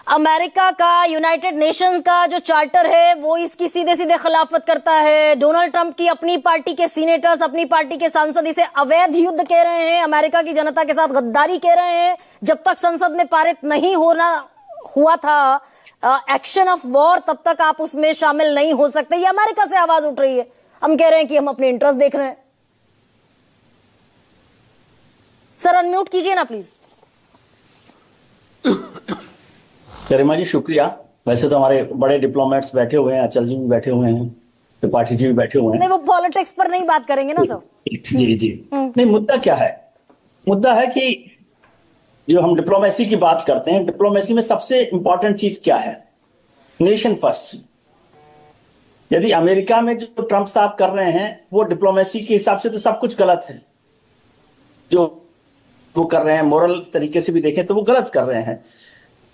America का, United nation का जो चार्टर है वो इसकी सीधे सीधे खिलाफत करता है। डोनाल्ड ट्रंप की अपनी पार्टी के सीनेटर्स, अपनी पार्टी के सांसद इसे अवैध युद्ध कह रहे हैं, अमेरिका की जनता के साथ गद्दारी कह रहे हैं। जब तक संसद में पारित नहीं हुआ था एक्शन ऑफ वॉर, तब तक आप उसमें शामिल नहीं हो सकते। ये अमेरिका से आवाज उठ रही है। हम कह रहे हैं कि हम अपने इंटरेस्ट देख रहे हैं। सर अनम्यूट कीजिए ना प्लीज। गरिमा जी शुक्रिया। वैसे तो हमारे बड़े डिप्लोमेट्स बैठे हुए हैं, अचल जी भी बैठे हुए हैं, त्रिपाठी जी भी बैठे हुए हैं। नहीं, वो पॉलिटिक्स पर नहीं बात करेंगे ना सर। जी जी नहीं, मुद्दा क्या है? मुद्दा है कि जो हम डिप्लोमेसी की बात करते हैं, डिप्लोमेसी में सबसे इंपॉर्टेंट चीज क्या है? Nation first. यदि अमेरिका में जो ट्रंप साहब कर रहे हैं वो डिप्लोमेसी के हिसाब से तो सब कुछ गलत है। जो वो कर रहे हैं मोरल तरीके से भी देखें तो वो गलत कर रहे हैं।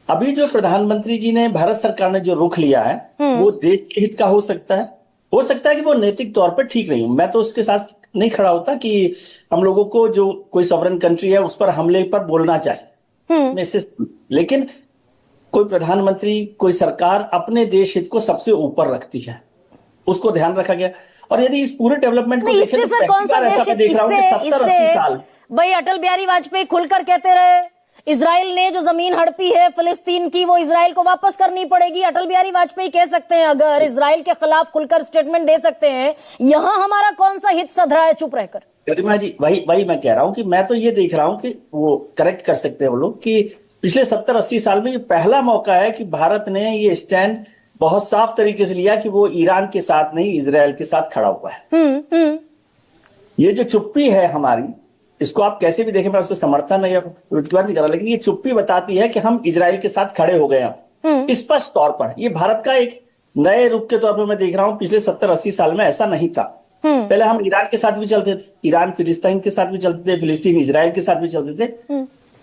अभी जो प्रधानमंत्री जी ने, भारत सरकार ने जो रुख लिया है वो देश के हित का हो सकता है कि वो नैतिक तौर पर ठीक नहीं हो। मैं तो उसके साथ नहीं खड़ा होता कि हम लोगों को जो कोई सॉवरेन कंट्री है उस पर हमले पर बोलना चाहिए, लेकिन कोई प्रधानमंत्री, कोई सरकार अपने देश हित को सबसे ऊपर रखती है, उसको ध्यान रखा गया। और यदि इस पूरे डेवलपमेंट को देखें तो पहली बार ऐसा देख रहा हूं कि 70-80 साल भाई अटल बिहारी वाजपेयी खुलकर कहते रहे इजराइल ने जो जमीन हड़पी है फिलिस्तीन की वो इजराइल को वापस करनी पड़ेगी। अटल बिहारी वाजपेयी कह सकते हैं, अगर इजराइल के खिलाफ खुलकर स्टेटमेंट दे सकते हैं, यहां हमारा कौन सा हित सध रहा है चुप रहकर? गरिमा जी वही मैं कह रहा हूं कि मैं तो ये देख रहा हूं कि वो करेक्ट कर सकते हैं वो लोग कि पिछले 70-80 साल में ये पहला मौका है कि भारत ने ये स्टैंड बहुत साफ तरीके से लिया कि वो ईरान के साथ नहीं इजराइल के साथ खड़ा हुआ है। ये जो चुप्पी है हमारी, इसको आप कैसे भी देखें, मैं उसको समर्थन या प्रतिवाद नहीं कर रहा, लेकिन ये चुप्पी बताती है कि हम इजराइल के साथ खड़े हो गए हैं स्पष्ट तौर पर। ये भारत का एक नए रुख के तौर पर मैं देख रहा हूं। पिछले 70-80 साल में ऐसा नहीं था। पहले हम ईरान के साथ भी चलते थे, ईरान फिलिस्तीन के साथ भी चलते थे, फिलिस्तीन इजराइल के साथ भी चलते थे।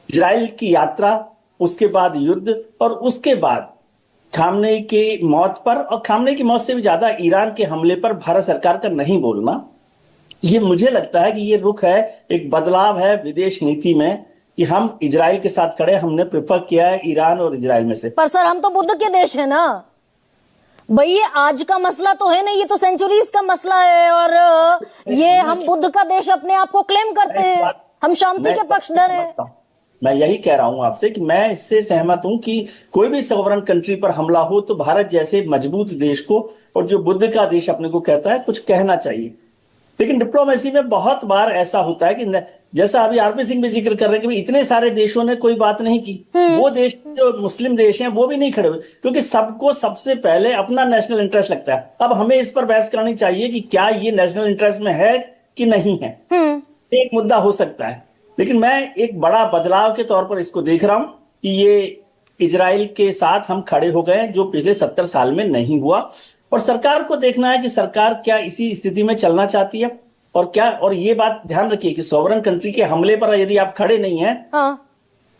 इजराइल की यात्रा, उसके बाद युद्ध, और उसके बाद खामनेई की मौत पर, और खामनेई की मौत से भी ज्यादा ईरान के हमले पर भारत सरकार का नहीं बोलना, ये मुझे लगता है कि ये रुख है, एक बदलाव है विदेश नीति में कि हम इजराइल के साथ खड़े। हमने प्रेफर किया है ईरान और इजराइल में से। पर सर हम तो बुद्ध के देश है ना भाई, ये आज का मसला तो है नहीं, ये तो सेंचुरीज का मसला है। और ये हम बुद्ध का देश अपने आप को क्लेम करते हैं, हम शांति के पक्षधर हैं। मैं यही कह रहा हूं आपसे कि मैं इससे सहमत हूं कि कोई भी सॉवरेन कंट्री पर हमला हो तो भारत जैसे मजबूत देश को, और जो बुद्ध का देश अपने को कहता है, कुछ कहना चाहिए। लेकिन डिप्लोमेसी में बहुत बार ऐसा होता है कि जैसा अभी आरपी सिंह भी जिक्र कर रहे हैं कि इतने सारे देशों ने कोई बात नहीं की, वो देश जो मुस्लिम देश हैं वो भी नहीं खड़े हुए, क्योंकि सबको सबसे पहले अपना नेशनल इंटरेस्ट लगता है। अब हमें इस पर बहस करनी चाहिए कि क्या ये नेशनल इंटरेस्ट में है कि नहीं है। एक मुद्दा हो सकता है, लेकिन मैं एक बड़ा बदलाव के तौर पर इसको देख रहा हूं कि ये इजराइल के साथ हम खड़े हो गए, जो पिछले 70 साल में नहीं हुआ। और सरकार को देखना है कि सरकार क्या इसी स्थिति में चलना चाहती है और क्या। और ये बात ध्यान रखिए कि सॉवरेन कंट्री के हमले पर यदि आप खड़े नहीं हैं,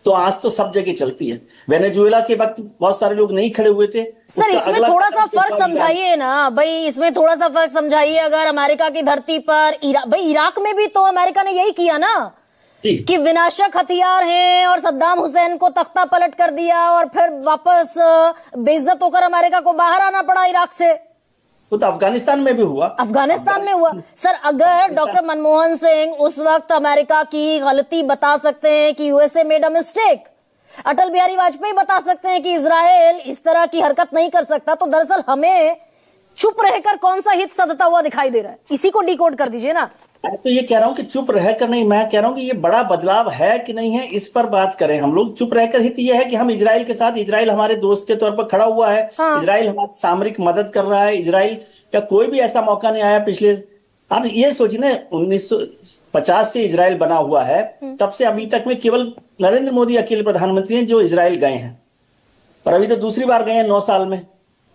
तो आज तो सब जगह चलती है। वेनेजुएला के वक्त बहुत सारे लोग नहीं खड़े हुए थे। सर इसमें थोड़ा सा फर्क समझाइए ना भाई, इसमें थोड़ा सा फर्क समझाइए। अगर अमेरिका की धरती पर भाई इराक में भी तो अमेरिका ने यही किया ना कि विनाशक हथियार हैं और सद्दाम हुसैन को तख्ता पलट कर दिया, और फिर वापस बेइज्जत होकर अमेरिका को बाहर आना पड़ा इराक से। तो अफगानिस्तान में भी हुआ। अफगानिस्तान में हुआ। सर अगर डॉक्टर मनमोहन सिंह उस वक्त अमेरिका की गलती बता सकते हैं कि USA made a mistake, Atal Bihari Vajpayee बता सकते हैं कि इजराइल इस तरह की हरकत नहीं कर सकता, तो दरअसल हमें चुप रहकर कौन सा हित सधता हुआ दिखाई दे रहा है? इसी को डिकोड कर दीजिए ना। मैं तो ये कह रहा हूं कि चुप रहकर नहीं, मैं कह रहा हूं कि ये बड़ा बदलाव है कि नहीं है, इस पर बात करें हम लोग। चुप रहकर हित ये है कि हम इजराइल के साथ, इजराइल हमारे दोस्त के तौर पर खड़ा हुआ है, इजराइल हमारी सामरिक मदद कर रहा है। इजराइल का कोई भी ऐसा मौका नहीं आया पिछले, आप ये सोचिए ना, 1950 से इजराइल बना हुआ है, तब से अभी तक में केवल नरेंद्र मोदी अकेले प्रधानमंत्री हैं जो इजराइल गए हैं, और अभी तो दूसरी बार गए हैं 9 साल में।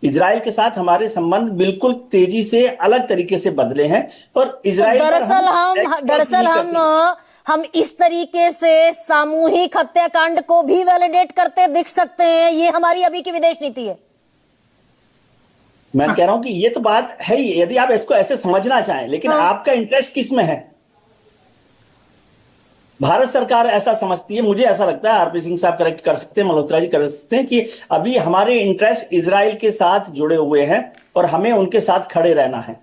इजराइल के साथ हमारे संबंध बिल्कुल तेजी से अलग तरीके से बदले हैं। और इजराइल दरअसल हम इस तरीके से सामूहिक हत्याकांड को भी वैलिडेट करते दिख सकते हैं। ये हमारी अभी की विदेश नीति है। मैं कह रहा हूं कि ये तो बात है ही, यदि आप इसको ऐसे समझना चाहें, लेकिन आपका इंटरेस्ट किस में है? भारत सरकार ऐसा समझती है, मुझे ऐसा लगता है, आरपी सिंह साहब करेक्ट कर सकते हैं, मल्होत्रा जी कर सकते हैं, कि अभी हमारे इंटरेस्ट इजराइल के साथ जुड़े हुए हैं और हमें उनके साथ खड़े रहना है।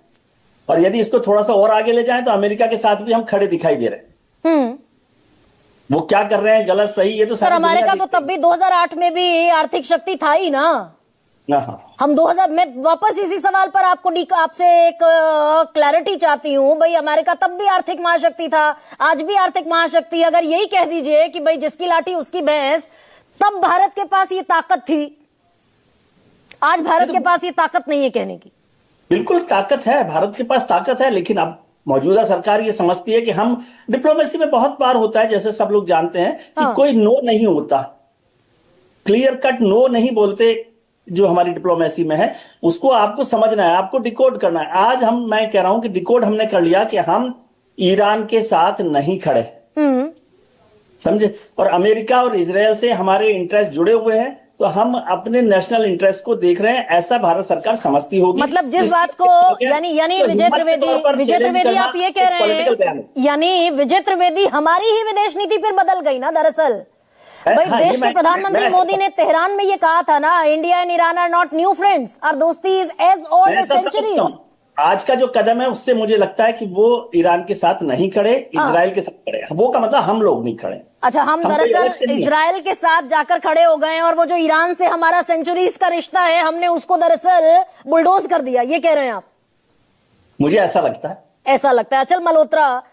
और यदि इसको थोड़ा सा और आगे ले जाएं तो अमेरिका के साथ भी हम खड़े दिखाई दे रहे हैं। वो क्या कर रहे हैं, गलत सही, ये तो सर सारी दुनिया अमेरिका तो देखती तब भी 2008 में भी आर्थिक शक्ति था ही ना। है। हाँ, हम 2000 में वापस इसी सवाल पर आपसे एक क्लैरिटी चाहती हूं। भाई अमेरिका तब भी आर्थिक महाशक्ति था, आज भी आर्थिक महाशक्ति। अगर यही कह दीजिए कि भाई जिसकी लाठी उसकी भैंस, तब भारत के पास ये ताकत थी, आज भारत के पास ये ताकत नहीं है कहने की। बिल्कुल ताकत है, भारत के पास ताकत है, लेकिन अब मौजूदा सरकार ये समझती है कि हम, डिप्लोमेसी में बहुत बार होता है, जैसे सब लोग जानते हैं, कि हाँ। कोई नो नहीं होता, क्लियर कट नो नहीं बोलते। जो हमारी डिप्लोमेसी में है उसको आपको समझना है, आपको डिकोड करना है। आज मैं कह रहा हूं कि डिकोड हमने कर लिया कि हम ईरान के साथ नहीं खड़े, समझे, और अमेरिका और इजराइल से हमारे इंटरेस्ट जुड़े हुए हैं, तो हम अपने नेशनल इंटरेस्ट को देख रहे हैं, ऐसा भारत सरकार समझती होगी। मतलब जिस बात को यानी तो विजय हिम्मत के तौर पर त्रिवेदी challenge करना आप ये कह एक रहे political बयान हैं, है। यानी विजय त्रिवेदी हमारी ही विदेश नीति फिर बदल गई ना दरअसल। भाई हाँ, देश ये के प्रधानमंत्री मोदी ने तेहरान में ये कहा था ना, India and Iran are not new friends, our दोस्ती इज एज ओल्ड मैं एज तो समझता सेंचुरीज। हूं, आज का जो कदम है उससे मुझे लगता है कि वो ईरान के साथ नहीं खड़े, इजराइल के साथ खड़े। वो का मतलब हम लोग नहीं खड़े। अच्छा, हम कोई अलग से दरअसल नहीं है। इजराइल के साथ जाकर खड़े हो गए हैं, और वो जो ईरान से हमारा सेंचुरीज का रिश्ता है, हमने उसको दरअसल बुलडोज कर दिया, ये कह रहे हैं आप? मुझे ऐसा लगता है। ऐसा लगता है। अचल मल्होत्रा,